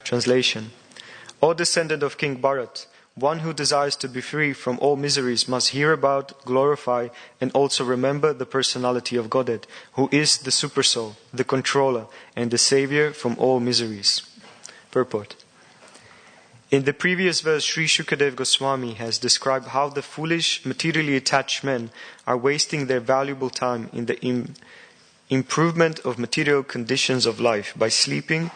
Translation. O descendant of King Bharat, one who desires to be free from all miseries must hear about, glorify, and also remember the personality of Godhead, who is the Supersoul, the controller, and the savior from all miseries. Purport. In the previous verse, Sri Shukadev Goswami has described how the foolish, materially attached men are wasting their valuable time in the improvement of material conditions of life by sleeping,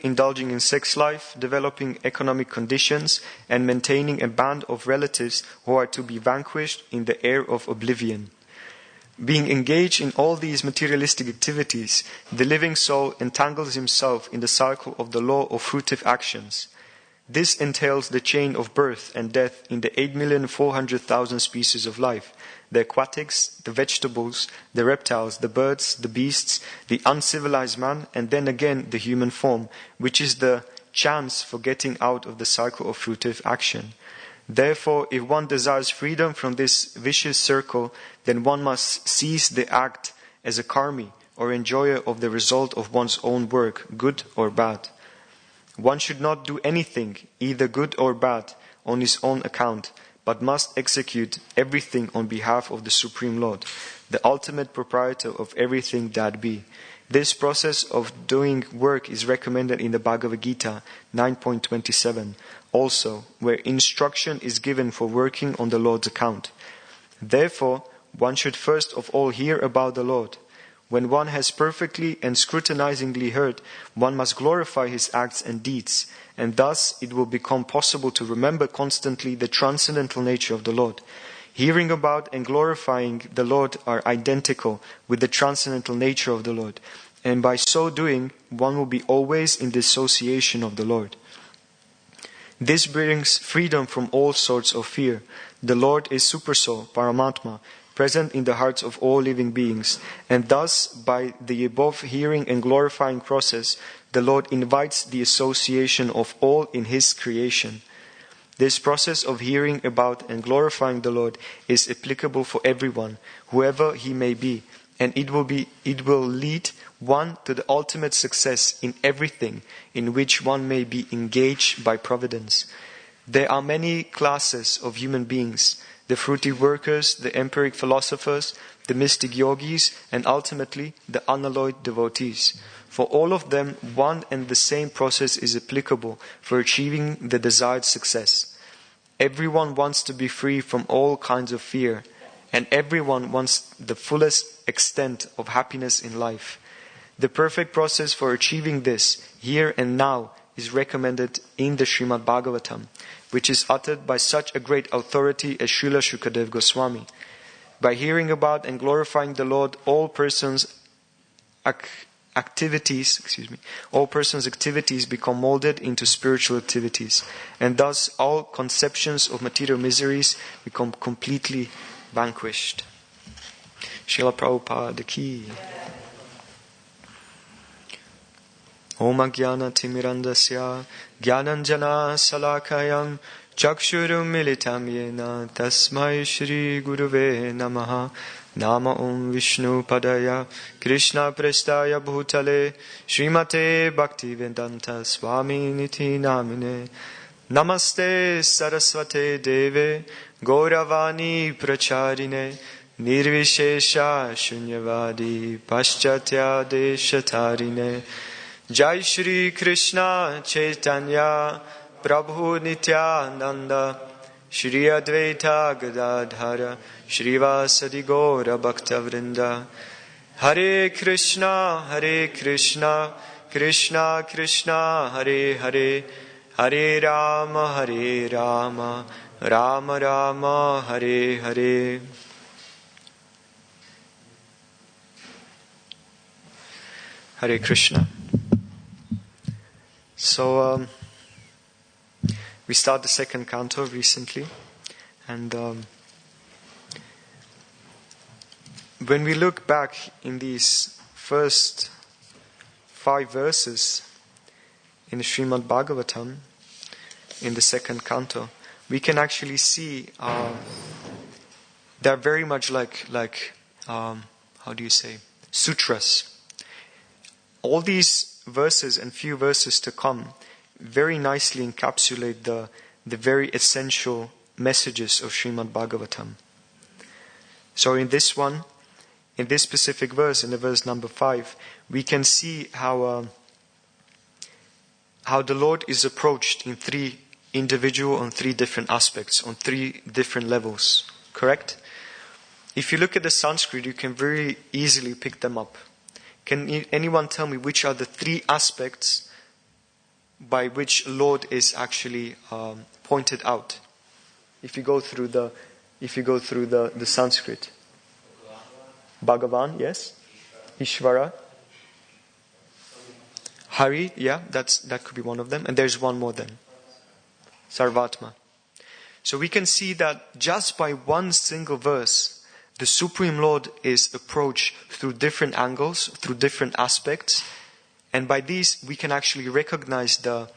indulging in sex life, developing economic conditions, and maintaining a band of relatives who are to be vanquished in the air of oblivion. Being engaged in all these materialistic activities, the living soul entangles himself in the cycle of the law of fruitive actions. This entails the chain of birth and death in the 8,400,000 species of life, the aquatics, the vegetables, the reptiles, the birds, the beasts, the uncivilized man, and then again the human form, which is the chance for getting out of the cycle of fruitive action. Therefore, if one desires freedom from this vicious circle, then one must cease the act as a karmi, or enjoyer of the result of one's own work, good or bad. One should not do anything, either good or bad, on his own account, but must execute everything on behalf of the Supreme Lord, the ultimate proprietor of everything that be. This process of doing work is recommended in the Bhagavad Gita 9.27, also, where instruction is given for working on the Lord's account. Therefore, one should first of all hear about the Lord. When one has perfectly and scrutinizingly heard, one must glorify his acts and deeds, and thus it will become possible to remember constantly the transcendental nature of the Lord. Hearing about and glorifying the Lord are identical with the transcendental nature of the Lord, and by so doing, one will be always in the association of the Lord. This brings freedom from all sorts of fear. The Lord is Supersoul, Paramatma, present in the hearts of all living beings, and thus, by the above hearing and glorifying process, the Lord invites the association of all in His creation. This process of hearing about and glorifying the Lord is applicable for everyone, whoever he may be, and it will lead one to the ultimate success in everything in which one may be engaged by providence. There are many classes of human beings: the fruitive workers, the empiric philosophers, the mystic yogis, and ultimately the unalloyed devotees. For all of them, one and the same process is applicable for achieving the desired success. Everyone wants to be free from all kinds of fear, and everyone wants the fullest extent of happiness in life. The perfect process for achieving this, here and now, is recommended in the Srimad Bhagavatam, which is uttered by such a great authority as Srila Shukadev Goswami. By hearing about and glorifying the Lord, all persons' activities become molded into spiritual activities, and thus all conceptions of material miseries become completely vanquished. Srila Prabhupada ki. Om Ajnana Timirandasya Gyananjana Salakayam Chakshurum Militam Yena Tasmai Shri Guruve Namaha. Nama Om Vishnu Padaya Krishna Prestaya Bhutale Srimate Bhaktivedanta Swami Niti Namine. Namaste Saraswate Deve Gauravani Pracharine Nirvishesha Shunyavadi Paschatya Deshatarine. Jai Shri Krishna Chaitanya Prabhu Nityananda Shri Advaita Gadadhara Shrivasadi Gaura Bhaktavrinda. Hare Krishna Krishna Krishna Hare Hare Hare Rama Rama Rama Hare Hare. Hare Krishna. So we started the second canto recently, and when we look back in these first 5 verses in the Srimad Bhagavatam, in the second canto, we can actually see they're very much like sutras. all these verses and few verses to come very nicely encapsulate the very essential messages of Srimad Bhagavatam. So in this specific verse, in the verse number 5, we can see how the Lord is approached in three different aspects, on three different levels. Correct? If you look at the Sanskrit, you can very easily pick them up. Can anyone tell me which are the three aspects by which Lord is actually pointed out? If you go through the Sanskrit. Bhagavan, yes. Ishvara. Hari, yeah, that could be one of them. And there's one more then. Sarvatma. So we can see that just by one single verse, the Supreme Lord is approached through different angles, through different aspects. And by these, we can actually recognize the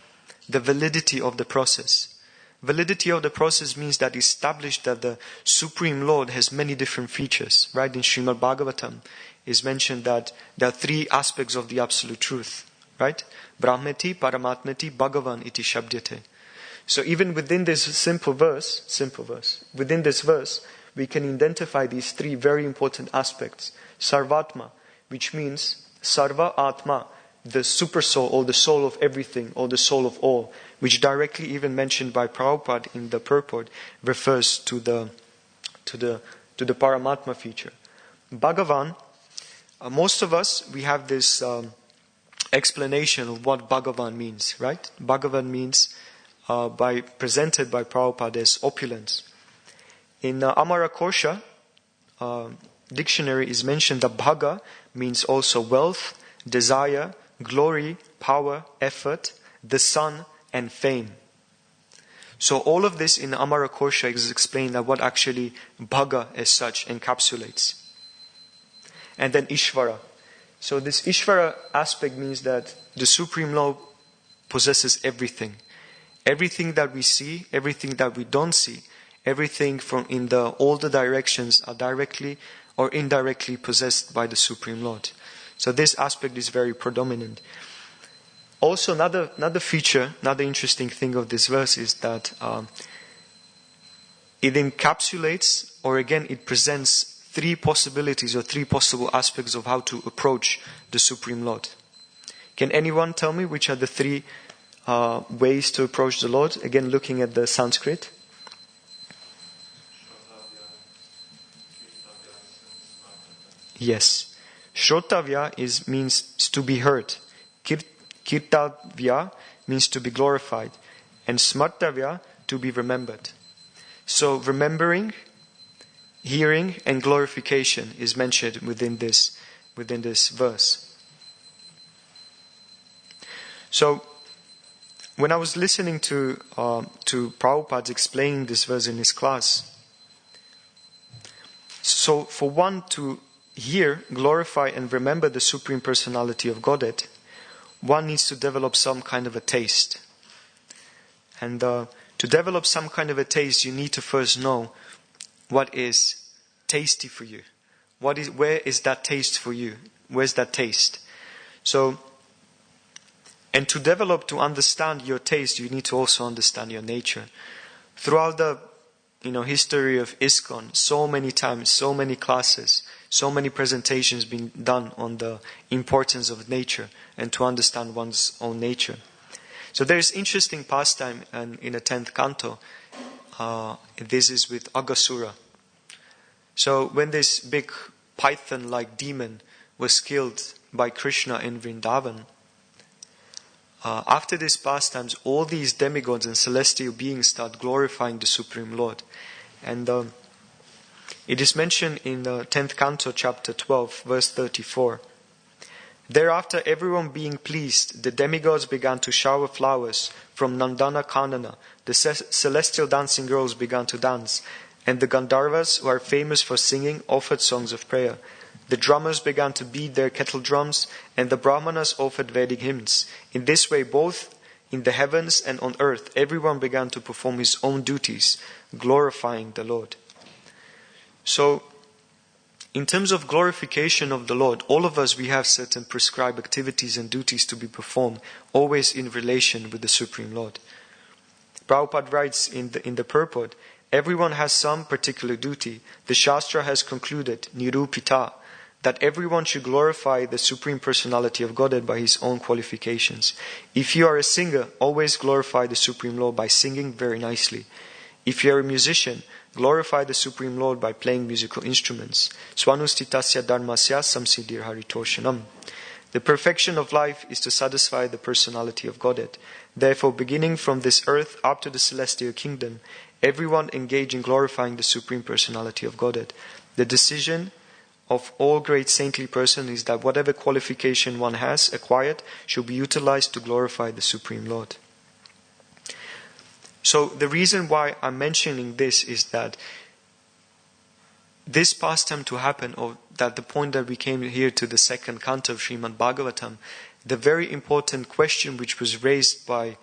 validity of the process. Validity of the process means that established that the Supreme Lord has many different features. Right? In Srimad Bhagavatam is mentioned that there are three aspects of the Absolute Truth. Right? Brahmeti, Paramatmeti, Bhagavan iti shabdyate. So even within this simple verse, within this verse, we can identify these three very important aspects. Sarvatma, which means Sarva Atma, the super soul or the soul of everything or the soul of all, which directly even mentioned by Prabhupada in the purport refers to the Paramatma feature. Bhagavan, most of us, we have this explanation of what Bhagavan means, right? Bhagavan means presented by Prabhupada as opulence. In Amarakosha dictionary is mentioned that Bhaga means also wealth, desire, glory, power, effort, the sun, and fame. So all of this in Amarakosha is explained that what actually Bhaga as such encapsulates. And then Ishvara. So this Ishvara aspect means that the Supreme Lord possesses everything. Everything that we see, everything that we don't see, everything from in all the directions are directly or indirectly possessed by the Supreme Lord. So this aspect is very predominant. Also, another feature, another interesting thing of this verse is that it encapsulates, or again, it presents three possibilities or three possible aspects of how to approach the Supreme Lord. Can anyone tell me which are the three ways to approach the Lord? Again, looking at the Sanskrit. Yes. Shrotavya means to be heard. Kirtavya means to be glorified. And Smartavya, to be remembered. So remembering, hearing, and glorification is mentioned within this verse. So when I was listening to Prabhupada explaining this verse in his class, so for one to hear, glorify, and remember the Supreme Personality of Godhead, one needs to develop some kind of a taste. And to develop some kind of a taste, you need to first know what is tasty for you. Where is that taste for you? Where's that taste? So, and to understand your taste, you need to also understand your nature. Throughout the history of ISKCON, so many times, so many classes, so many presentations being done on the importance of nature and to understand one's own nature. So there is interesting pastime in the 10th canto. This is with Aghasura. So when this big python-like demon was killed by Krishna in Vrindavan, after these pastimes, all these demigods and celestial beings start glorifying the Supreme Lord. And it is mentioned in the 10th canto, chapter 12, verse 34. Thereafter, everyone being pleased, the demigods began to shower flowers from Nandana Kanana. The celestial dancing girls began to dance, and the Gandharvas, who are famous for singing, offered songs of prayer. The drummers began to beat their kettle drums, and the Brahmanas offered Vedic hymns. In this way, both in the heavens and on earth, everyone began to perform his own duties, glorifying the Lord. So, in terms of glorification of the Lord, all of us, we have certain prescribed activities and duties to be performed, always in relation with the Supreme Lord. Prabhupada writes in the purport, everyone has some particular duty. The Shastra has concluded, Nirupita, that everyone should glorify the Supreme Personality of Godhead by his own qualifications. If you are a singer, always glorify the Supreme Lord by singing very nicely. If you are a musician, glorify the Supreme Lord by playing musical instruments. Swanustitasya dharmasya samsiddhir haritoshanam. The perfection of life is to satisfy the personality of Godhead. Therefore, beginning from this earth up to the celestial kingdom, everyone engage in glorifying the Supreme Personality of Godhead. The decision of all great saintly persons is that whatever qualification one has acquired should be utilized to glorify the Supreme Lord. So the reason why I'm mentioning this is that this pastime to happen, or that the point that we came here to the second canto of Srimad Bhagavatam, the very important question which was raised by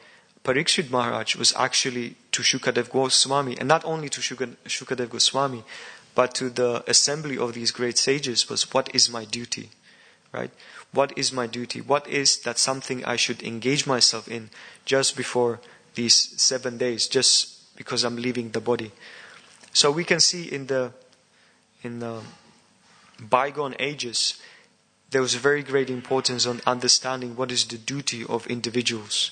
Parikshit Maharaj was actually to Shukadev Goswami, and not only to Shukadev Goswami, but to the assembly of these great sages, was, what is my duty? Right? What is my duty? What is that something I should engage myself in just before these 7 days, just because I'm leaving the body? So we can see in the bygone ages, there was a very great importance on understanding what is the duty of individuals.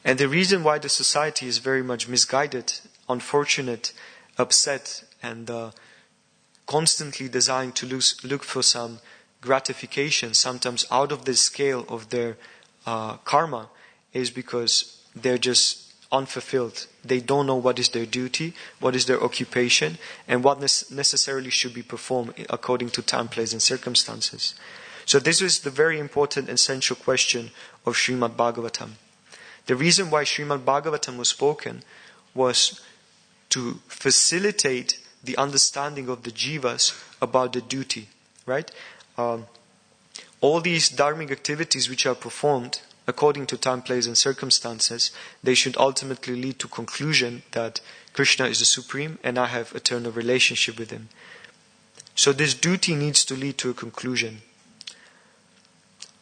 And the reason why the society is very much misguided, unfortunate, upset, and constantly desiring to look for some gratification, sometimes out of the scale of their karma, is because they're just unfulfilled. They don't know what is their duty, what is their occupation, and what necessarily should be performed according to time, place, and circumstances. So this is the very important, essential question of Srimad Bhagavatam. The reason why Srimad Bhagavatam was spoken was to facilitate the understanding of the jivas about the duty, right? All these dharmic activities which are performed according to time, place, and circumstances, they should ultimately lead to conclusion that Krishna is the Supreme and I have eternal relationship with Him. So this duty needs to lead to a conclusion.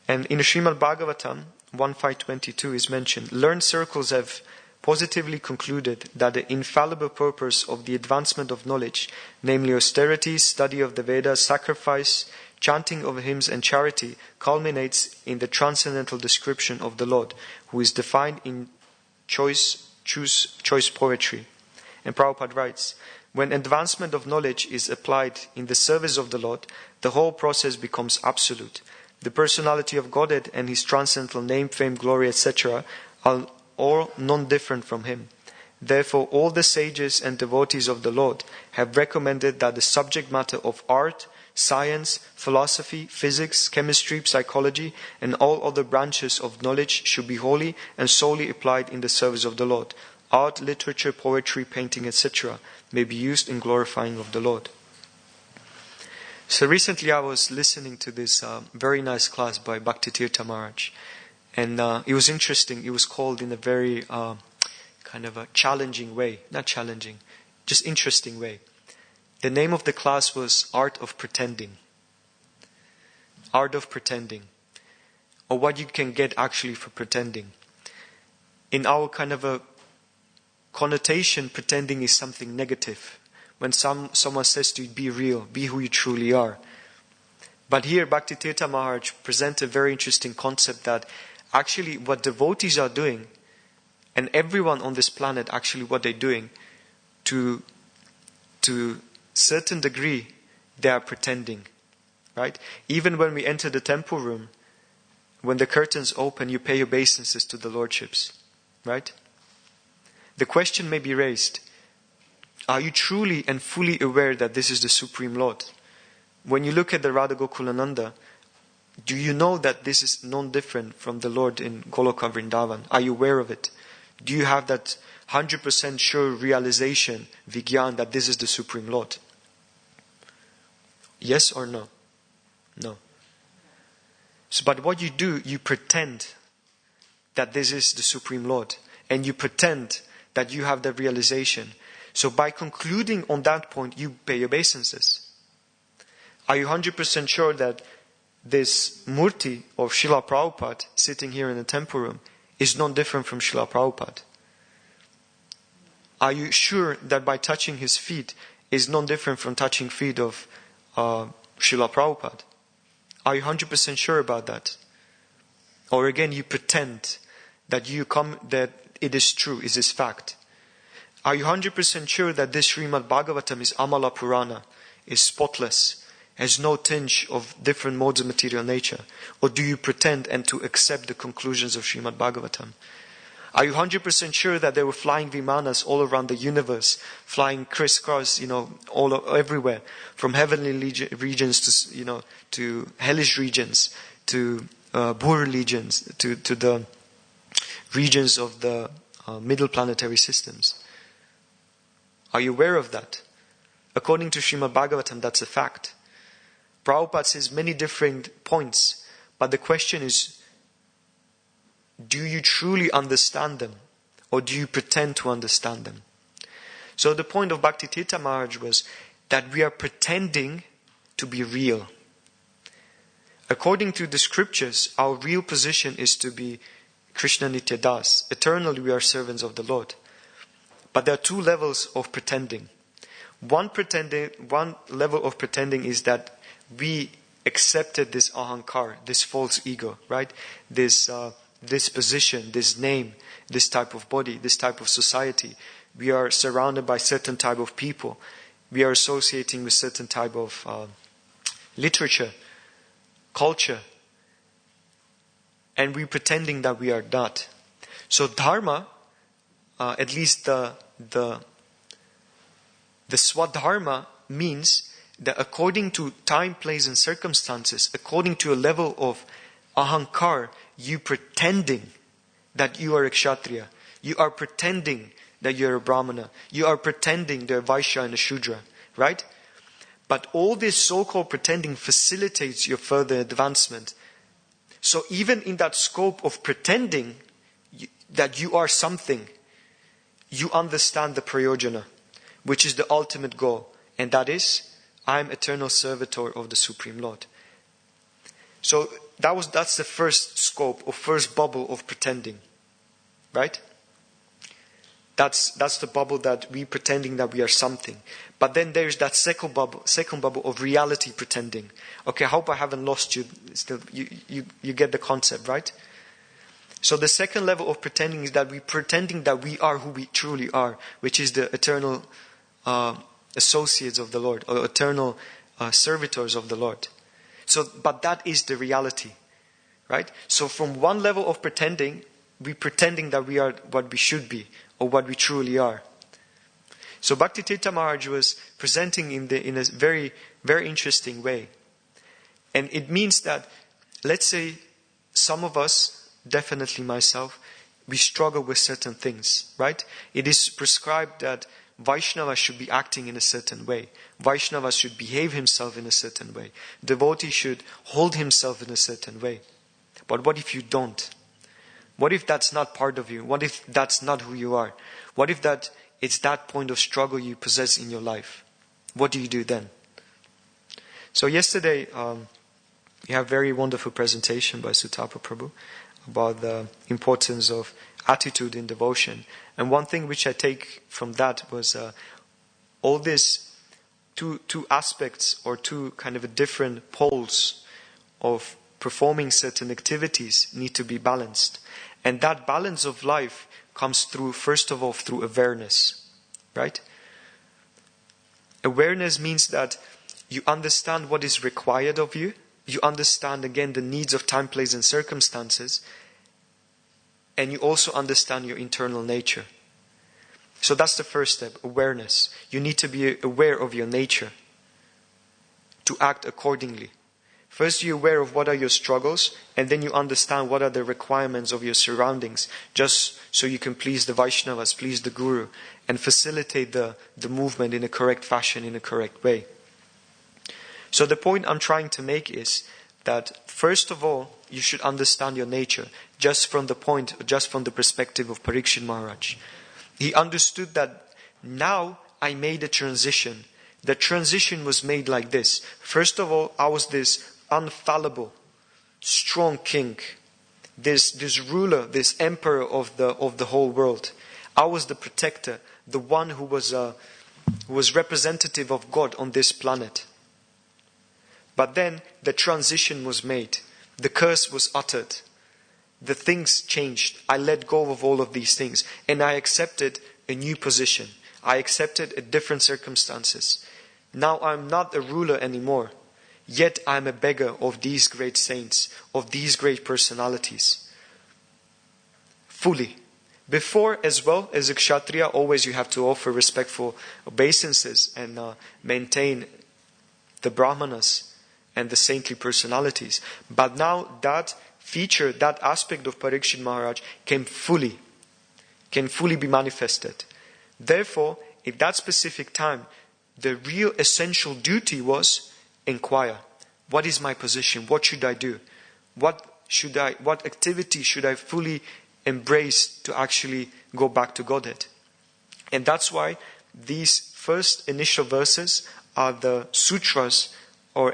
And in Srimad Bhagavatam, 1.522 is mentioned, learned circles have positively concluded that the infallible purpose of the advancement of knowledge, namely austerity, study of the Vedas, sacrifice, chanting of hymns and charity, culminates in the transcendental description of the Lord, who is defined in choice poetry. And Prabhupada writes, when advancement of knowledge is applied in the service of the Lord, the whole process becomes absolute. The personality of Godhead and His transcendental name, fame, glory, etc. are all non-different from Him. Therefore, all the sages and devotees of the Lord have recommended that the subject matter of art, science, philosophy, physics, chemistry, psychology, and all other branches of knowledge should be wholly and solely applied in the service of the Lord. Art, literature, poetry, painting, etc. may be used in glorifying of the Lord. So recently I was listening to this very nice class by Bhaktitirtha Maharaj. And it was interesting. It was called in a very kind of a challenging way. Not challenging, just interesting way. The name of the class was Art of Pretending. Art of Pretending. Or what you can get actually for pretending. In our kind of a connotation, pretending is something negative. When someone says to you, be real, be who you truly are. But here Bhaktitirtha Maharaj presents a very interesting concept that actually what devotees are doing, and everyone on this planet actually what they're doing, to certain degree, they are pretending. Right? Even when we enter the temple room, when the curtains open, you pay obeisances to the lordships. Right? The question may be raised, are you truly and fully aware that this is the Supreme Lord? When you look at the Radha Gokulananda, do you know that this is non-different from the Lord in Goloka Vrindavan? Are you aware of it? Do you have that 100% sure realization, Vigyan, that this is the Supreme Lord? Yes or no? No. So, but what you do, you pretend that this is the Supreme Lord. And you pretend that you have the realization. So by concluding on that point, you pay obeisances. Are you 100% sure that this murti of Srila Prabhupada sitting here in the temple room is not different from Srila Prabhupada? Are you sure that by touching his feet is not different from touching feet of Srila Prabhupada? Are you 100% sure about that? Or again, you pretend that that it is true, is this fact? Are you 100% sure that this Srimad Bhagavatam is Amala Purana, is spotless, has no tinge of different modes of material nature? Or do you pretend and to accept the conclusions of Srimad Bhagavatam? Are you 100% sure that there were flying vimanas all around the universe, flying crisscross, everywhere, from heavenly regions to, to hellish regions, to Bhur regions, to the regions of the middle planetary systems? Are you aware of that? According to Srimad Bhagavatam, that's a fact. Prabhupada says many different points, but the question is, do you truly understand them, or do you pretend to understand them? So the point of Bhakti Tirtha Maharaj was that we are pretending to be real. According to the scriptures, our real position is to be Krishna Nitya Das. Eternally we are servants of the Lord. But there are two levels of pretending. One level of pretending is that we accepted this ahankar, this false ego, right? This position, this name, this type of body, this type of society. We are surrounded by certain type of people. We are associating with certain type of literature, culture, and we're pretending that we are not. So dharma, at least the swadharma, means that according to time, place and circumstances, according to a level of ahankar, you pretending that you are a kshatriya, you are pretending that you're a brahmana, you are pretending they're a vaishya and a shudra, right? But all this so-called pretending facilitates your further advancement. So even in that scope of pretending that you are something, you understand the prayojana, which is the ultimate goal. And that is, I am eternal servitor of the Supreme Lord. So that's the first scope or first bubble of pretending. Right? That's the bubble that we pretending that we are something. But then there's that second bubble of reality pretending. Okay, I hope I haven't lost you. Still, you get the concept, right? So the second level of pretending is that we're pretending that we are who we truly are, which is the eternal associates of the Lord, or eternal servitors of the Lord. So, but that is the reality, right? So from one level of pretending, we're pretending that we are what we should be, or what we truly are. So Bhakti Tirtha Maharaj was presenting in a very, very interesting way. And it means that, let's say, some of us, definitely myself, we struggle with certain things, right? It is prescribed that Vaishnava should be acting in a certain way. Vaishnava should behave himself in a certain way. Devotee should hold himself in a certain way. But what if you don't? What if that's not part of you? What if that's not who you are? What if it's that point of struggle you possess in your life? What do you do then? So yesterday, we had a very wonderful presentation by Sutapa Prabhu about the importance of attitude in devotion. And one thing which I take from that was all these two aspects, or two kind of different poles of performing certain activities need to be balanced. And that balance of life comes through, first of all, through awareness, right? Awareness means that you understand what is required of you. You understand, again, the needs of time, place and circumstances. And you also understand your internal nature. So that's the first step, awareness. You need to be aware of your nature to act accordingly. First, you're aware of what are your struggles, and then you understand what are the requirements of your surroundings, just so you can please the Vaishnavas, please the Guru, and facilitate the movement in a correct fashion, in a correct way. So the point I'm trying to make is that, first of all, you should understand your nature, just from the perspective of Parikshit Maharaj. He understood that now I made a transition the transition was made like this. First of all, I was this unfallible, strong king, this ruler, this emperor of the whole world. I was the protector, the one who was representative of God on this planet. But then the transition was made. The curse was uttered. The things changed. I let go of all of these things. And I accepted a new position. I accepted a different circumstances. Now I'm not a ruler anymore. Yet I'm a beggar of these great saints, of these great personalities. Fully. Before, as well, as a kshatriya, always you have to offer respectful obeisances and maintain the brahmanas and the saintly personalities. But now that feature, that aspect of Parikshit Maharaj can fully be manifested. Therefore, at that specific time, the real essential duty was inquire. What is my position? What should I do? What activity should I fully embrace to actually go back to Godhead? And that's why these first initial verses are the sutras or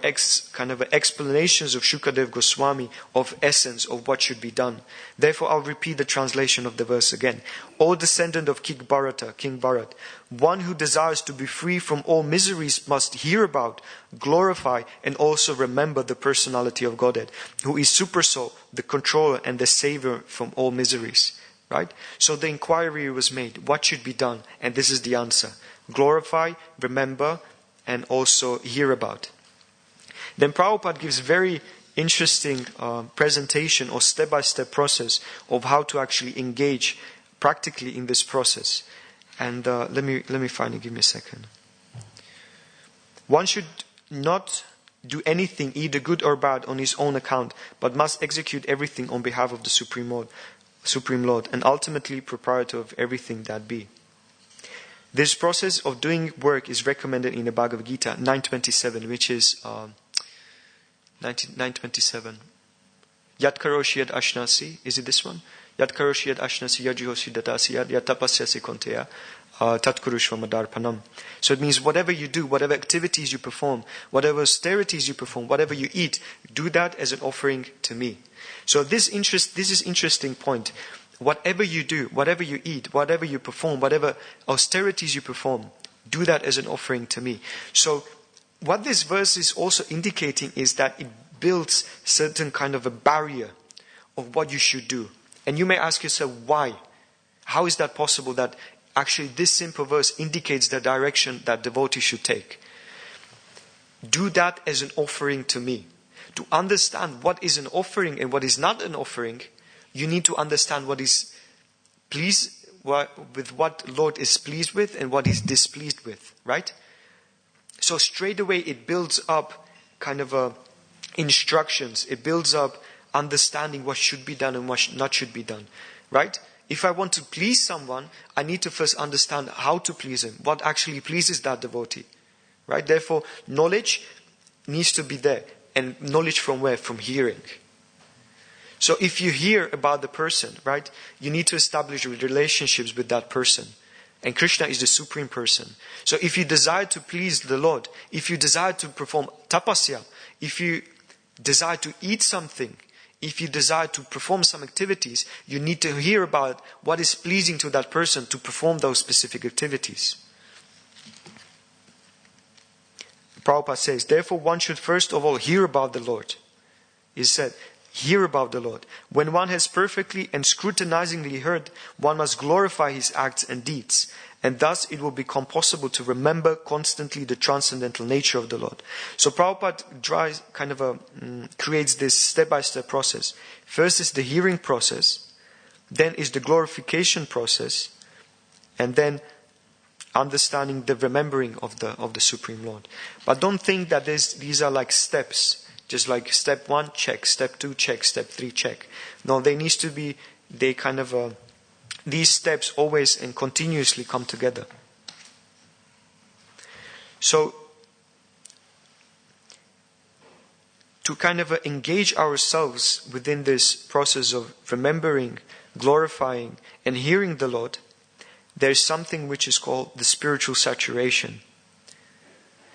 kind of explanations of Shukadev Goswami of essence of what should be done. Therefore, I'll repeat the translation of the verse again. O descendant of King Bharat, one who desires to be free from all miseries must hear about, glorify, and also remember the personality of Godhead, who is Supersoul, the controller and the savior from all miseries. Right? So the inquiry was made. What should be done? And this is the answer. Glorify, remember, and also hear about. Then Prabhupada gives very interesting presentation or step-by-step process of how to actually engage practically in this process. And let me find it. Give me a second. One should not do anything, either good or bad, on his own account, but must execute everything on behalf of the Supreme Lord, and ultimately proprietor of everything that be. This process of doing work is recommended in the Bhagavad Gita 9.27, which is 9.27. Yat karoshi yad ashnasi. Is it this one? Yat karoshi yad ashnasi yajihosi dadasi yat tapasyasi konteya tat kurushva madarpanam. So it means whatever you do, whatever activities you perform, whatever austerities you perform, whatever you eat, do that as an offering to me. So this is interesting point. Whatever you do, whatever you eat, whatever you perform, whatever austerities you perform, do that as an offering to me. So what this verse is also indicating is that it builds certain kind of a barrier of what you should do. And you may ask yourself, why? How is that possible that actually this simple verse indicates the direction that devotee should take? Do that as an offering to me. To understand what is an offering and what is not an offering, you need to understand what is pleased with, what Lord is pleased with and what is displeased with, right? So straight away it builds up kind of instructions. It builds up understanding what should be done and what not should be done, right? If I want to please someone, I need to first understand how to please him, what actually pleases that devotee, right? Therefore, knowledge needs to be there. And knowledge from where? From hearing. So if you hear about the person, right, you need to establish relationships with that person. And Krishna is the supreme person. So if you desire to please the Lord, if you desire to perform tapasya, if you desire to eat something, if you desire to perform some activities, you need to hear about what is pleasing to that person to perform those specific activities. Prabhupada says, therefore one should first of all hear about the Lord. He said, hear about the Lord. When one has perfectly and scrutinizingly heard, one must glorify his acts and deeds. And thus it will become possible to remember constantly the transcendental nature of the Lord. So Prabhupada creates this step-by-step process. First is the hearing process, then is the glorification process, and then understanding the remembering of the Supreme Lord. But don't think that these are like steps. Just like step 1, check. Step 2, check. Step 3, check. No, they need to be, these steps always and continuously come together. So, to kind of engage ourselves within this process of remembering, glorifying, and hearing the Lord, there is something which is called the spiritual saturation.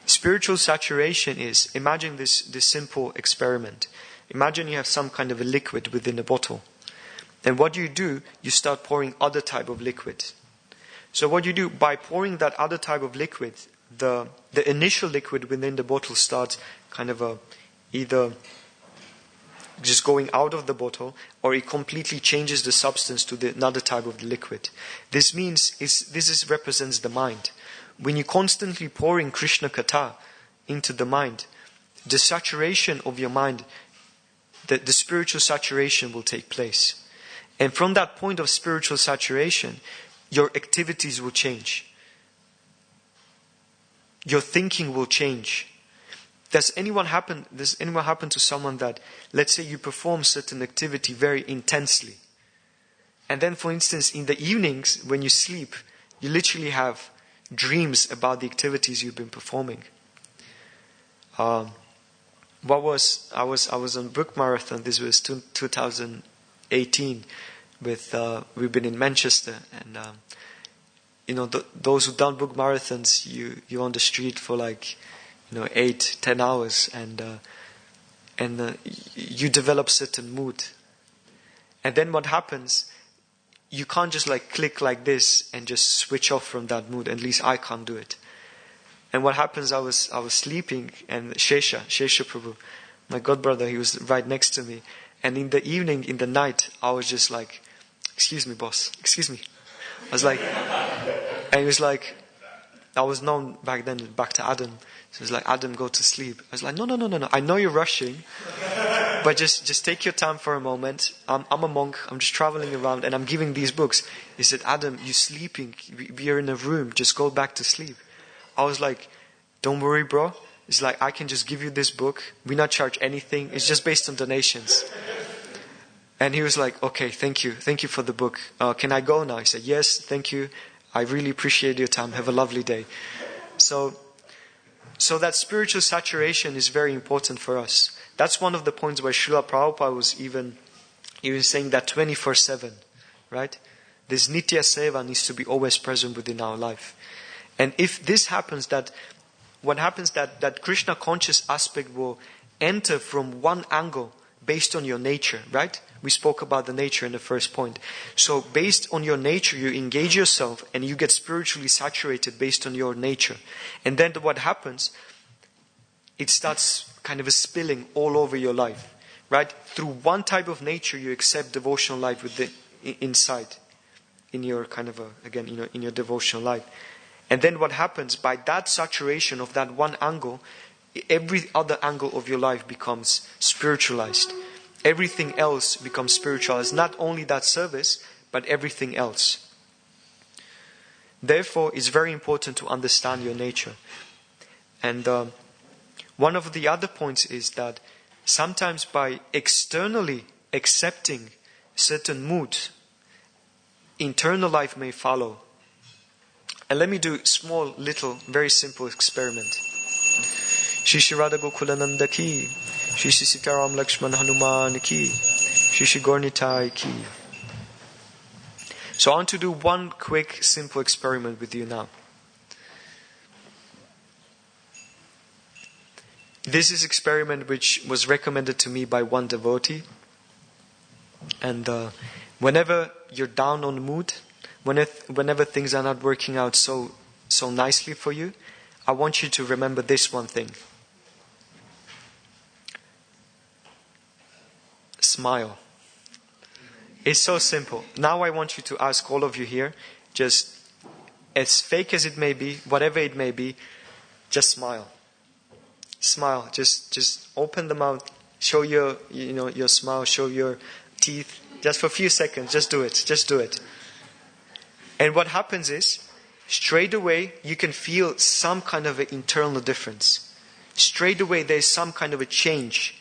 Spiritual saturation is, imagine this simple experiment. Imagine you have some kind of a liquid within a bottle. And what do? You start pouring other type of liquid. So what you do, by pouring that other type of liquid, the initial liquid within the bottle starts kind of either just going out of the bottle, or it completely changes the substance to another type of liquid. This represents the mind. When you constantly pouring Krishna Katha into the mind, the saturation of your mind, the spiritual saturation will take place. And from that point of spiritual saturation, your activities will change. Your thinking will change. Does anyone happen to someone that, let's say you perform certain activity very intensely, and then, for instance, in the evenings when you sleep, you literally have dreams about the activities you've been performing? I was on book marathon. This was 2018. We've been in Manchester, and those who done book marathons, you're on the street for 8-10 hours, and you develop certain mood. And then what happens, you can't just click like this and just switch off from that mood. At least I can't do it. And what happens, I was sleeping, and Shesha Prabhu, my godbrother, he was right next to me. And in the evening, in the night, I was just like, "Excuse me, boss, excuse me." I was like, and he was like, I was known back then, back to Adam. So he was like, "Adam, go to sleep." I was like, No. I know you're rushing, but just take your time for a moment. I'm a monk. I'm just traveling around, and I'm giving these books. He said, "Adam, you're sleeping. We're in a room. Just go back to sleep." I was like, "Don't worry, bro. It's like, I can just give you this book. We not charge anything. It's just based on donations." And he was like, "Okay, thank you. Thank you for the book. Can I go now?" I said, "Yes, thank you. I really appreciate your time. Have a lovely day." So that spiritual saturation is very important for us. That's one of the points where Srila Prabhupada was even saying that 24/7, right? This Nitya Seva needs to be always present within our life. And if this happens, that Krishna conscious aspect will enter from one angle based on your nature, right? We spoke about the nature in the first point. So based on your nature, you engage yourself and you get spiritually saturated based on your nature. And then what happens, it starts kind of spilling all over your life, right? Through one type of nature, you accept devotional life inside, in your in your devotional life. And then what happens, by that saturation of that one angle, every other angle of your life becomes spiritualized. Everything else becomes spiritualized. Not only that service, but everything else. Therefore, it's very important to understand your nature. And one of the other points is that sometimes by externally accepting certain moods, internal life may follow. And let me do a small, little, very simple experiment. Shri Shri Radha Gokulananda ki, Shri Shri Sitaram Lakshman Hanuman ki, Shri Shri Gornitai ki. So I want to do one quick, simple experiment with you now. This is an experiment which was recommended to me by one devotee. And whenever you're down on mood, whenever things are not working out so nicely for you, I want you to remember this one thing. Smile. It's so simple. Now I want you to ask all of you here, just as fake as it may be, whatever it may be, just smile. Smile. Just open the mouth, show your smile, show your teeth, just for a few seconds. Just do it. And what happens is, straight away you can feel some kind of an internal difference. Straight away there's some kind of a change.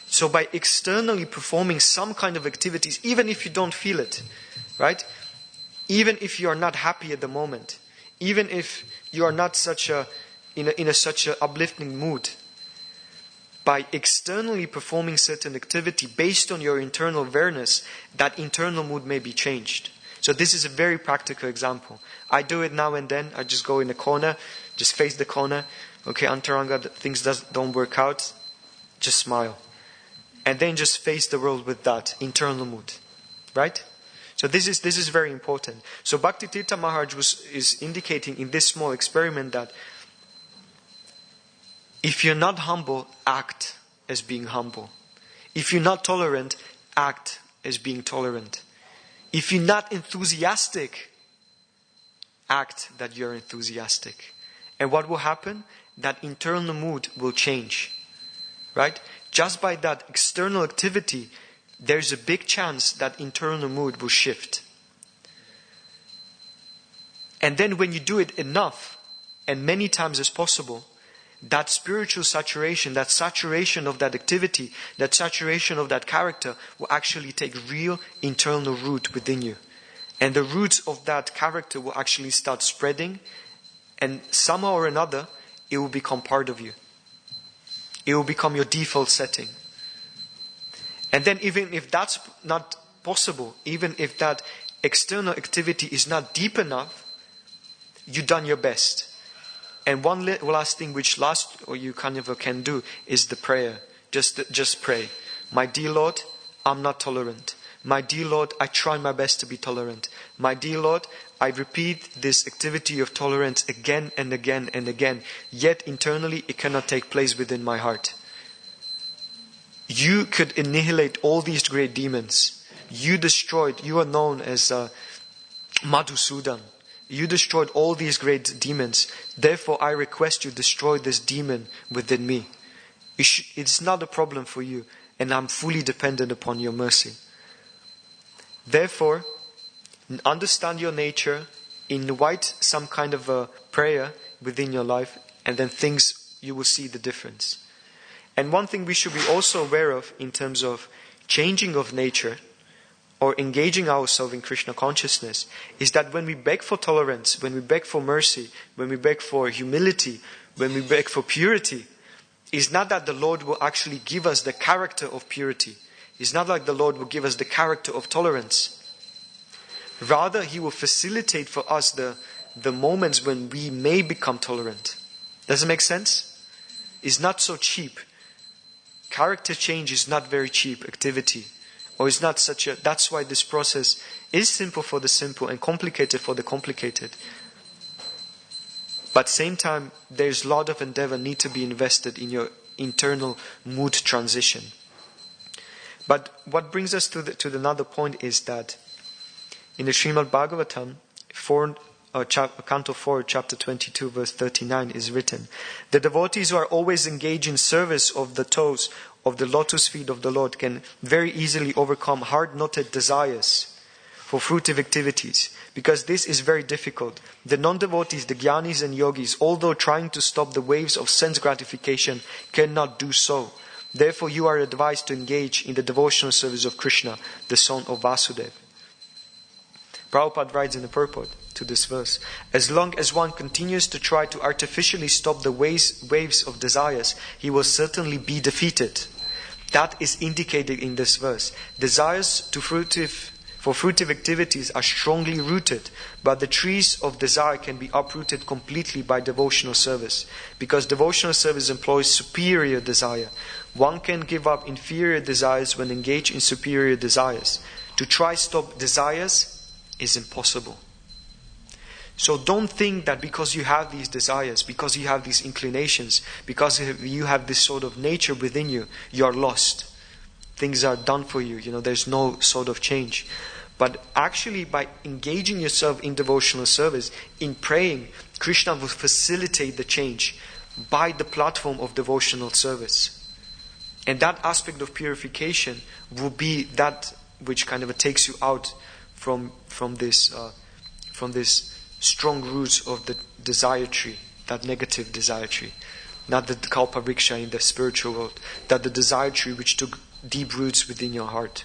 So by externally performing some kind of activities, even if you don't feel it, right? Even if you are not happy at the moment, even if you are not such a uplifting mood, by externally performing certain activity based on your internal awareness, that internal mood may be changed. So this is a very practical example. I do it now and then. I just go in the corner, just face the corner, Okay, Antaranga, things don't work out, just smile. And then just face the world with that internal mood. Right? So this is very important. So Bhakti Tirtha Maharaj is indicating in this small experiment that if you're not humble, act as being humble. If you're not tolerant, act as being tolerant. If you're not enthusiastic, act that you're enthusiastic. And what will happen? That internal mood will change. Right? Just by that external activity, there's a big chance that internal mood will shift. And then when you do it enough, and many times as possible, that spiritual saturation, that saturation of that activity, that saturation of that character will actually take real internal root within you. And the roots of that character will actually start spreading, and somehow or another, it will become part of you. It will become your default setting. And then even if that's not possible, even if that external activity is not deep enough, you've done your best. And one last thing you kind of can do is the prayer. Just pray. My dear Lord, I'm not tolerant. My dear Lord, I try my best to be tolerant. My dear Lord, I repeat this activity of tolerance again and again and again. Yet internally it cannot take place within my heart. You could annihilate all these great demons. You are known as Madhusudan. You destroyed all these great demons. Therefore, I request you destroy this demon within me. It's not a problem for you, and I'm fully dependent upon your mercy. Therefore, understand your nature, invite some kind of a prayer within your life, and then you will see the difference. And one thing we should be also aware of in terms of changing of nature or engaging ourselves in Krishna consciousness is that when we beg for tolerance, when we beg for mercy, when we beg for humility, when we beg for purity, it's not that the Lord will actually give us the character of purity. It's not like the Lord will give us the character of tolerance. Rather, He will facilitate for us the moments when we may become tolerant. Does it make sense? It's not so cheap. Character change is not very cheap activity. Or it's not that's why this process is simple for the simple and complicated for the complicated. But same time, there's a lot of endeavor need to be invested in your internal mood transition. But what brings us to another point is that in the Srimad Bhagavatam, Canto 4, chapter 22, verse 39 is written, the devotees who are always engaged in service of the toes of the lotus feet of the Lord can very easily overcome hard-knotted desires for fruitive activities, because this is very difficult. The non-devotees, the jnanis and yogis, although trying to stop the waves of sense gratification, cannot do so. Therefore, you are advised to engage in the devotional service of Krishna, the son of Vasudeva. Prabhupada writes in the purport to this verse, as long as one continues to try to artificially stop the waves of desires, he will certainly be defeated. That is indicated in this verse. Desires for fruitive activities are strongly rooted, but the trees of desire can be uprooted completely by devotional service, because devotional service employs superior desire. One can give up inferior desires when engaged in superior desires. To try stop desires is impossible. So don't think that because you have these desires, because you have these inclinations, because you have this sort of nature within you, you are lost. Things are done for you. There's no sort of change. But actually by engaging yourself in devotional service, in praying, Krishna will facilitate the change by the platform of devotional service. And that aspect of purification will be that which kind of takes you out from this strong roots of the desire tree, that negative desire tree, not the kalpa vriksha in the spiritual world, that the desire tree which took deep roots within your heart.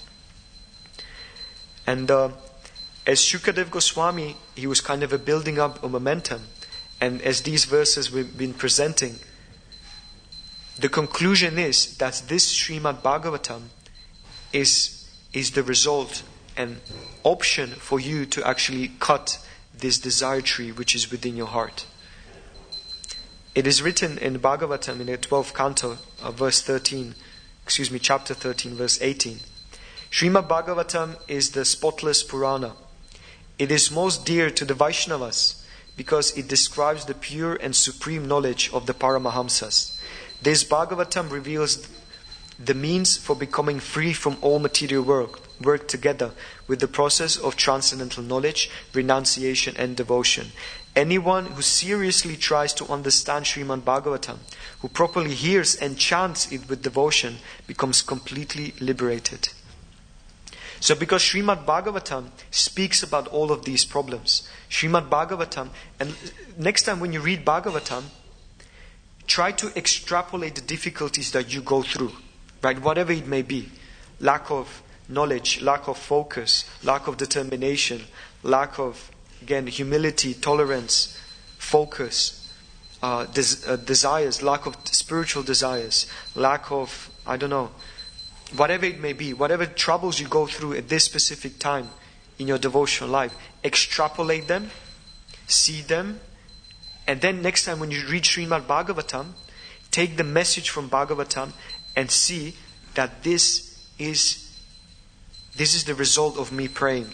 And as Shukadev Goswami, he was kind of building up a momentum, and as these verses we've been presenting, the conclusion is that this Srimad Bhagavatam is the result and option for you to actually cut this desire tree which is within your heart. It is written in Bhagavatam in the 12th canto, chapter 13, verse 18. Srimad Bhagavatam is the spotless Purana. It is most dear to the Vaishnavas because it describes the pure and supreme knowledge of the Paramahamsas. This Bhagavatam reveals the means for becoming free from all material work together with the process of transcendental knowledge, renunciation and devotion. Anyone who seriously tries to understand Srimad Bhagavatam, who properly hears and chants it with devotion, becomes completely liberated. So because Srimad Bhagavatam speaks about all of these problems, Srimad Bhagavatam, and next time when you read Bhagavatam, try to extrapolate the difficulties that you go through, right? Whatever it may be. Lack of knowledge, lack of focus, lack of determination, lack of, again, humility, tolerance, focus, desires, lack of spiritual desires, lack of, whatever it may be, whatever troubles you go through at this specific time in your devotional life, extrapolate them, see them, and then next time when you read Srimad Bhagavatam, take the message from Bhagavatam and see that this is the result of me praying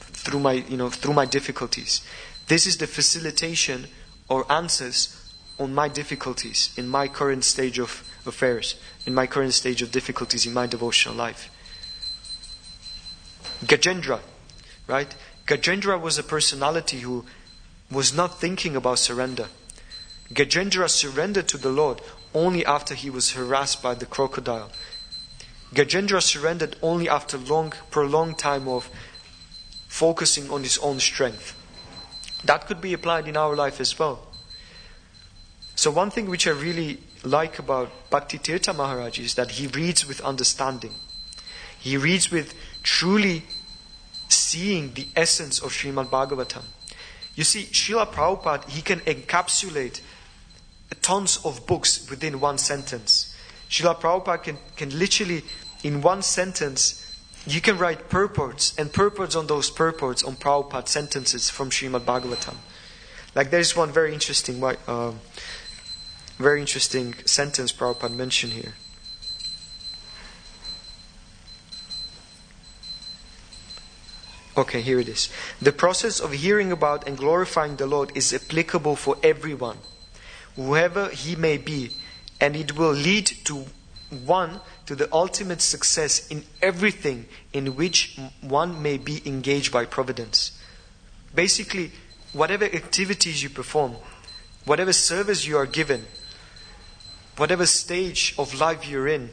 through my difficulties. This is the facilitation or answers on my difficulties in my current stage of affairs, in my current stage of difficulties in my devotional life. Gajendra, right? Gajendra was a personality who was not thinking about surrender. Gajendra surrendered to the Lord only after he was harassed by the crocodile. Gajendra surrendered only after prolonged time of focusing on his own strength. That could be applied in our life as well. So one thing which I really like about Bhakti Tirtha Maharaj is that he reads with understanding. He reads with truly seeing the essence of Srimad Bhagavatam. You see, Srila Prabhupada, he can encapsulate tons of books within one sentence. Srila Prabhupada can literally, in one sentence, you can write purports and purports on those purports on Prabhupada sentences from Srimad Bhagavatam. Like there is one very interesting sentence Prabhupada mentioned here. Okay, here it is. The process of hearing about and glorifying the Lord is applicable for everyone, whoever he may be, and it will lead to the ultimate success in everything in which one may be engaged by providence. Basically, whatever activities you perform, whatever service you are given, whatever stage of life you're in,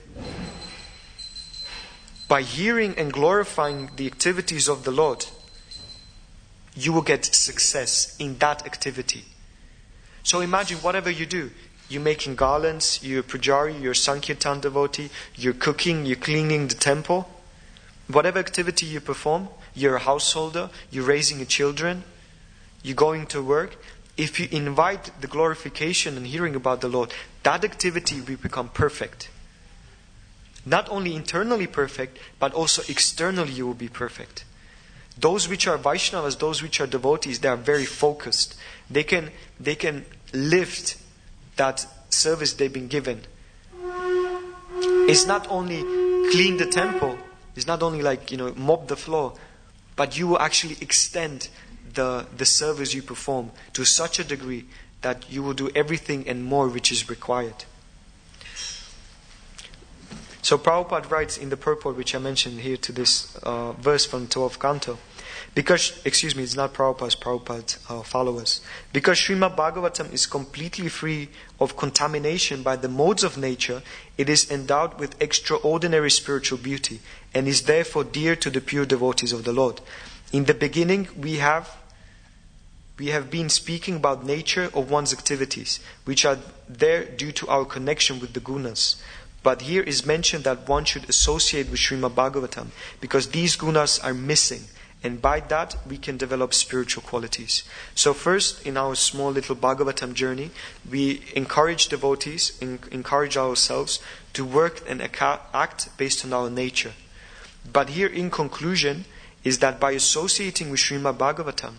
by hearing and glorifying the activities of the Lord, you will get success in that activity. So imagine whatever you do. You're making garlands, you're a pujari, you're a Sankirtan devotee, you're cooking, you're cleaning the temple. Whatever activity you perform, you're a householder, you're raising your children, you're going to work. If you invite the glorification and hearing about the Lord, that activity will become perfect. Not only internally perfect, but also externally you will be perfect. Those which are Vaishnavas, those which are devotees, they are very focused. They can lift that service they've been given. It's not only clean the temple, it's not only mop the floor, but you will actually extend the service you perform to such a degree that you will do everything and more which is required. So Prabhupada writes in the purport which I mentioned here to this verse from 12th canto, it's not Prabhupada's, Prabhupada's followers. Because Srimad Bhagavatam is completely free of contamination by the modes of nature, it is endowed with extraordinary spiritual beauty and is therefore dear to the pure devotees of the Lord. In the beginning, we have been speaking about nature of one's activities, which are there due to our connection with the gunas. But here is mentioned that one should associate with Srimad Bhagavatam because these gunas are missing. And by that, we can develop spiritual qualities. So first, in our small little Bhagavatam journey, we encourage devotees, encourage ourselves to work and act based on our nature. But here, in conclusion, is that by associating with Srimad Bhagavatam,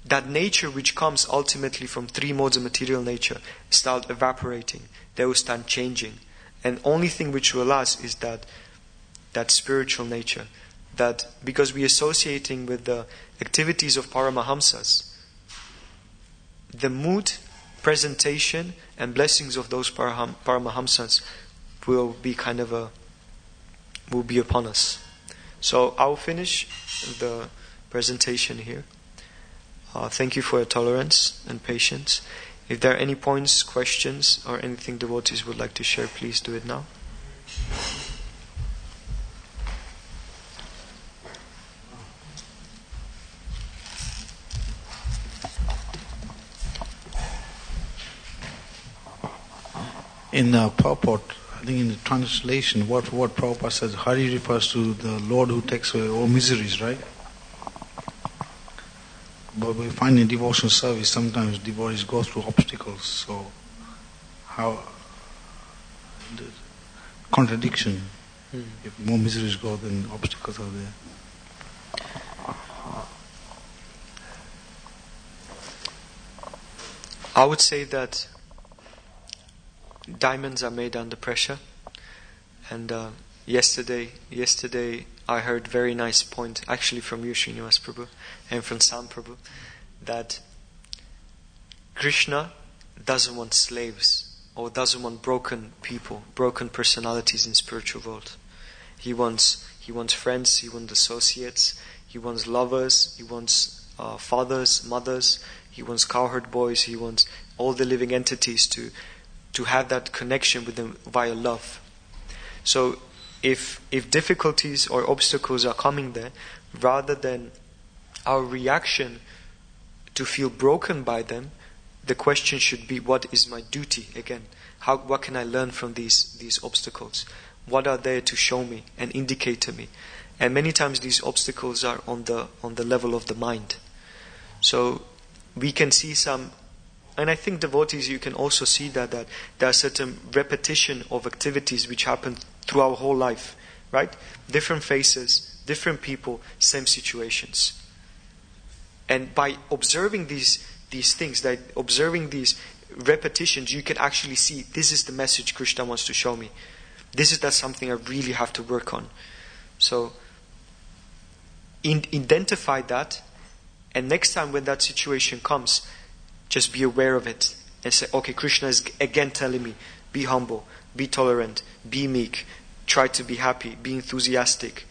that nature which comes ultimately from three modes of material nature start evaporating. They will start changing. And only thing which will last is that spiritual nature. That because we are associating with the activities of Paramahamsas, the mood, presentation, and blessings of those Paramahamsas will be will be upon us. So I'll finish the presentation here. Thank you for your tolerance and patience. If there are any points, questions, or anything devotees would like to share, please do it now. In purport, I think in the translation, what Prabhupada says, Hari refers to the Lord who takes away all miseries, right? But we find in devotional service, sometimes devotees go through obstacles, so how the contradiction, if more miseries go, then obstacles are there. I would say that diamonds are made under pressure, and yesterday I heard very nice point actually from you, Srinivas Prabhu, and from Sam Prabhu, that Krishna doesn't want slaves or doesn't want broken people, broken personalities in spiritual world. He wants friends, he wants associates, he wants lovers, he wants fathers, mothers, he wants cowherd boys, he wants all the living entities to have that connection with them via love. So if difficulties or obstacles are coming there, rather than our reaction to feel broken by them, the question should be, what is my duty? Again, what can I learn from these obstacles? What are there to show me and indicate to me? And many times these obstacles are on the level of the mind. So we can see some, and I think devotees, you can also see that there are certain repetition of activities which happen through our whole life, right? Different faces, different people, same situations. And by observing these things, observing these repetitions, you can actually see, this is the message Krishna wants to show me. This is something I really have to work on. So identify that, and next time when that situation comes, just be aware of it and say, okay, Krishna is again telling me, be humble, be tolerant, be meek, try to be happy, be enthusiastic,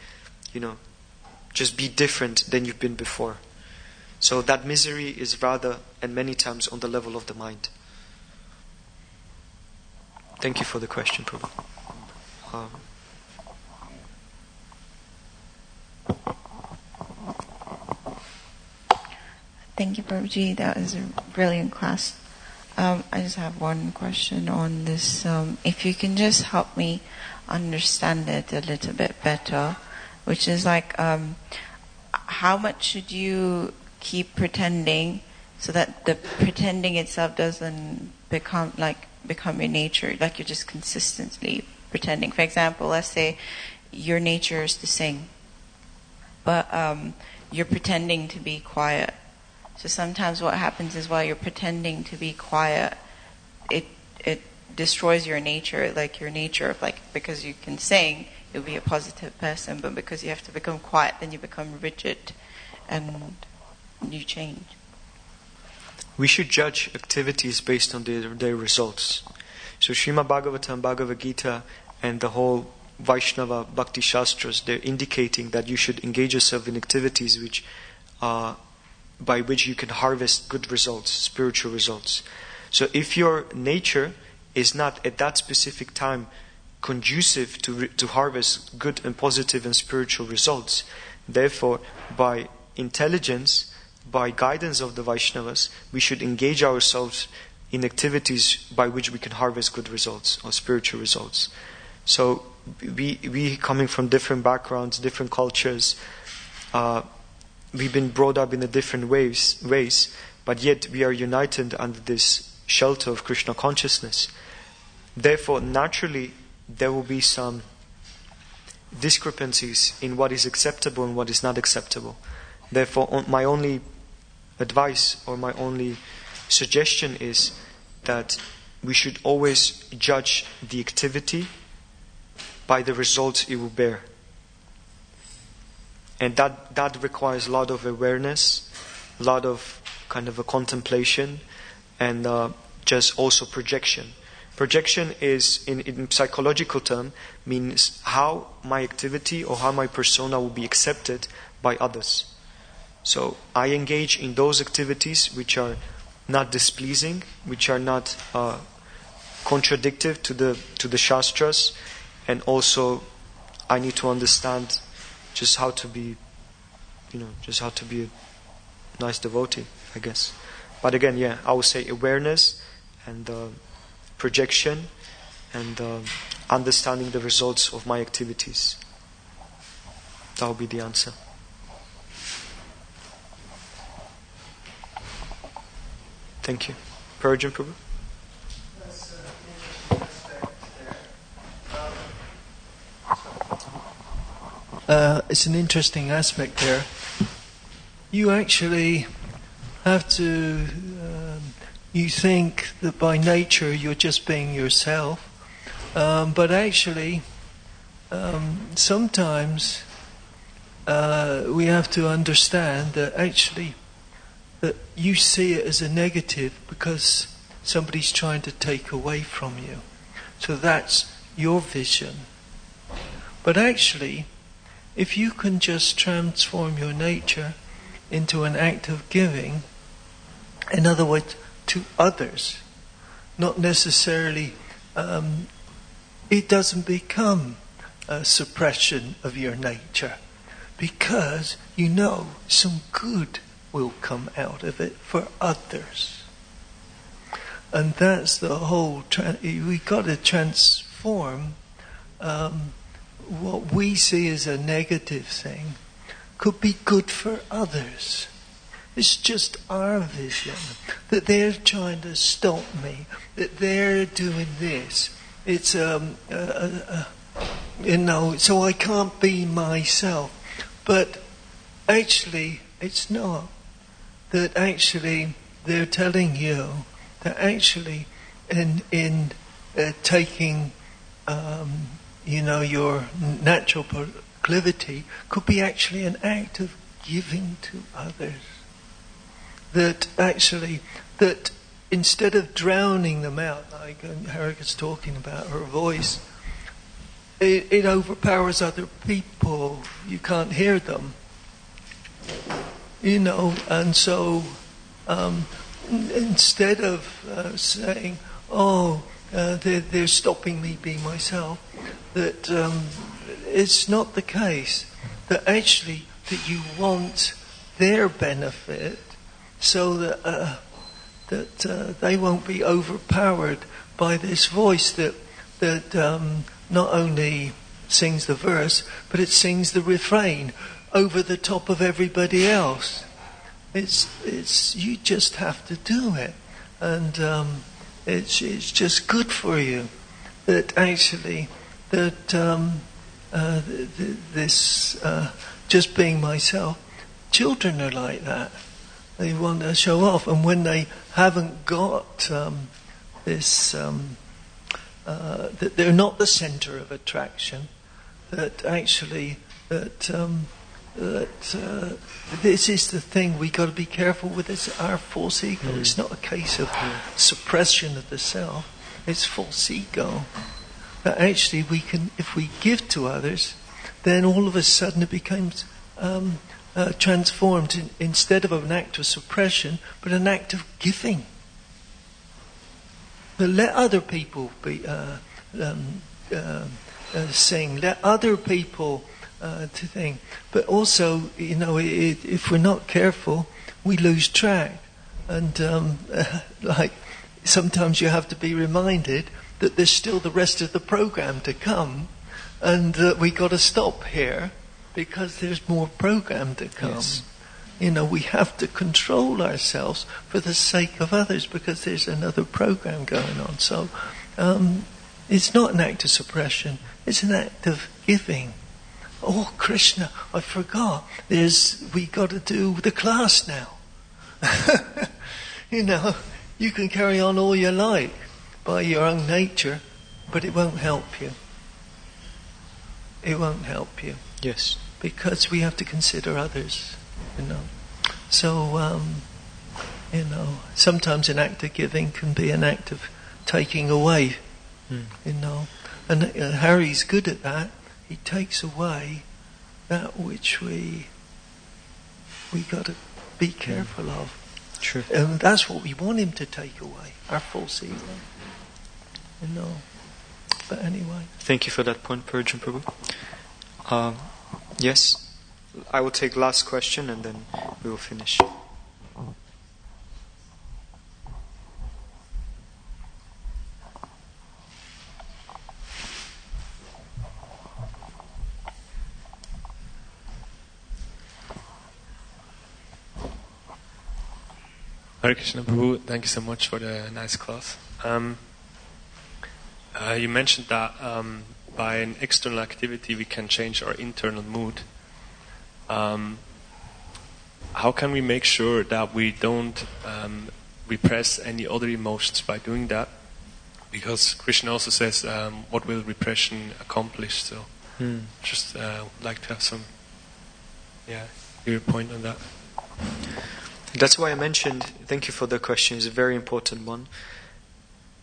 just be different than you've been before. So that misery is rather, and many times, on the level of the mind. Thank you for the question, Prabhu. Thank you, Prabhuji. That was a brilliant class. I just have one question on this. If you can just help me understand it a little bit better, which is like, how much should you keep pretending so that the pretending itself doesn't become your nature, like you're just consistently pretending? For example, let's say your nature is to sing, but you're pretending to be quiet. So sometimes what happens is while you're pretending to be quiet, it destroys your nature, like your nature of because you can sing, you'll be a positive person, but because you have to become quiet, then you become rigid and you change. We should judge activities based on their results. So Srimad Bhagavatam, Bhagavad Gita, and the whole Vaishnava Bhakti Shastras, they're indicating that you should engage yourself in activities by which you can harvest good results, spiritual results. So if your nature is not at that specific time conducive to harvest good and positive and spiritual results, therefore by intelligence, by guidance of the Vaishnavas, we should engage ourselves in activities by which we can harvest good results or spiritual results. So we coming from different backgrounds, different cultures, we've been brought up in a different ways, but yet we are united under this shelter of Krishna consciousness. Therefore, naturally, there will be some discrepancies in what is acceptable and what is not acceptable. Therefore, my only advice or my only suggestion is that we should always judge the activity by the results it will bear. And that requires a lot of awareness, a lot of kind of a contemplation, and just also projection. Projection is, in psychological term, means how my activity or how my persona will be accepted by others. So I engage in those activities which are not displeasing, which are not contradictory to the Shastras, and also I need to understand just how to be a nice devotee, I guess. But again, I would say awareness and projection and understanding the results of my activities. That would be the answer. Thank you. Parajan Prabhu? That's an interesting aspect there. It's an interesting aspect there. You actually have to, you think that by nature you're just being yourself, but actually sometimes we have to understand that actually that you see it as a negative because somebody's trying to take away from you. So that's your vision. But actually, if you can just transform your nature into an act of giving, in other words, to others, not necessarily, it doesn't become a suppression of your nature, because you know some good will come out of it for others. And that's the whole, we've got to transform what we see as a negative thing could be good for others. It's just our vision that they're trying to stop me, that they're doing this. It's, so I can't be myself. But actually, it's not. That actually, they're telling you that actually, in taking, your natural proclivity, could be actually an act of giving to others. That actually, that instead of drowning them out, like Harika's talking about, her voice, it overpowers other people. You can't hear them. And so instead of saying, they're stopping me being myself, that it's not the case. That actually, that you want their benefit so that they won't be overpowered by this voice that not only sings the verse, but it sings the refrain over the top of everybody else. It's you just have to do it, and it's just good for you that actually that this just being myself. Children are like that. They want to show off, and when they haven't got this, that they're not the centre of attraction, that actually this is the thing we got to be careful with. It's our false ego. It's not a case of suppression of the self. It's false ego. That actually we can, if we give to others, then all of a sudden it becomes transformed instead of an act of suppression, but an act of giving. But let other people be sing. Let other people to think. But also, if we're not careful, we lose track. And like sometimes you have to be reminded that there's still the rest of the program to come, and we got to stop here because there's more program to come. Yes. We have to control ourselves for the sake of others because there's another program going on. So it's not an act of suppression, it's an act of giving. Oh, Krishna, I forgot. We got to do the class now. You know, you can carry on all you like by your own nature, but it won't help you. It won't help you. Yes. Because we have to consider others, you know. So, you know, sometimes an act of giving can be an act of taking away, you know. And Harry's good at that. He takes away that which we got to be careful of. True. And that's what we want him to take away, our false ego. You know. But anyway. Thank you for that point, Purjan Prabhu. Yes, I will take last question and then we will finish. Hare Krishna Prabhu, thank you so much for the nice class. You mentioned that by an external activity we can change our internal mood. How can we make sure that we don't repress any other emotions by doing that? Because Krishna also says, what will repression accomplish? So just like to have some your point on that. That's why I mentioned, thank you for the question, it's a very important one.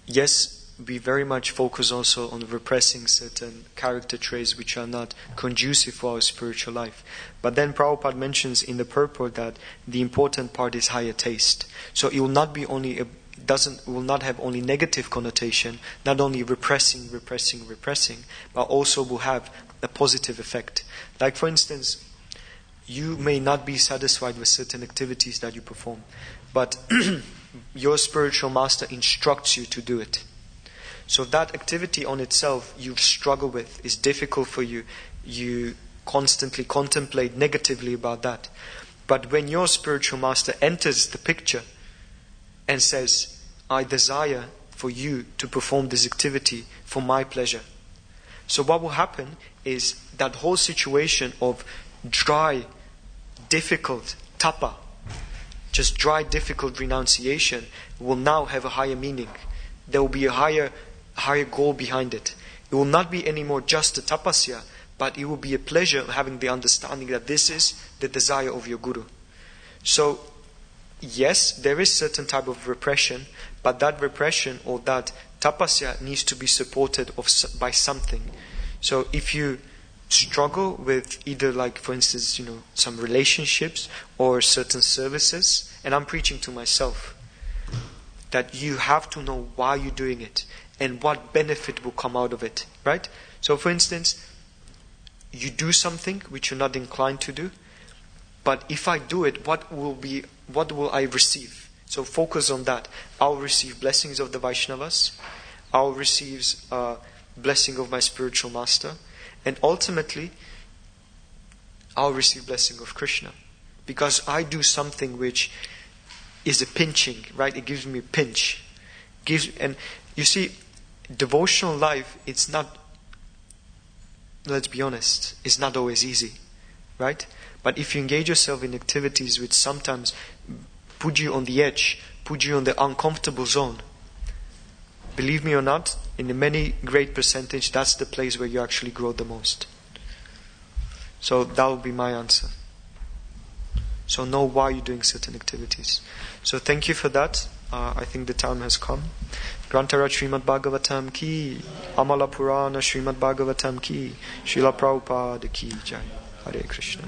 Yes, we very much focus also on repressing certain character traits which are not conducive for our spiritual life. But then Prabhupada mentions in the purport that the important part is higher taste. So it will not be only will not have only negative connotation, not only repressing, but also will have a positive effect. Like for instance, you may not be satisfied with certain activities that you perform, but your spiritual master instructs you to do it. So that activity on itself you struggle with, is difficult for you, you constantly contemplate negatively about that. But when your spiritual master enters the picture and says, I desire for you to perform this activity for my pleasure. So what will happen is that whole situation of dry, difficult tapa, just dry, difficult renunciation, will now have a higher meaning. There will be a higher goal behind it. It will not be anymore just a tapasya, but it will be a pleasure having the understanding that this is the desire of your guru. So, yes, there is certain type of repression, but that repression or that tapasya needs to be supported by something. So if you struggle with either, like for instance, some relationships or certain services, and I'm preaching to myself, that you have to know why you're doing it and what benefit will come out of it, right? So for instance, you do something which you're not inclined to do, but if I do it, what will I receive? So focus on that. I'll receive blessings of the Vaishnavas, I'll receive blessing of my spiritual master, and ultimately, I'll receive blessing of Krishna. Because I do something which is a pinching, right? It gives me a pinch. And you see, devotional life, it's not, let's be honest, it's not always easy, right? But if you engage yourself in activities which sometimes put you on the edge, put you on the uncomfortable zone, believe me or not, in a many great percentage, that's the place where you actually grow the most. So that will be my answer. So know why you're doing certain activities. So thank you for that. I think the time has come. Grantara Srimad Bhagavatam ki, Amala Purana Srimad Bhagavatam ki, Srila Prabhupada ki jai. Hare Krishna.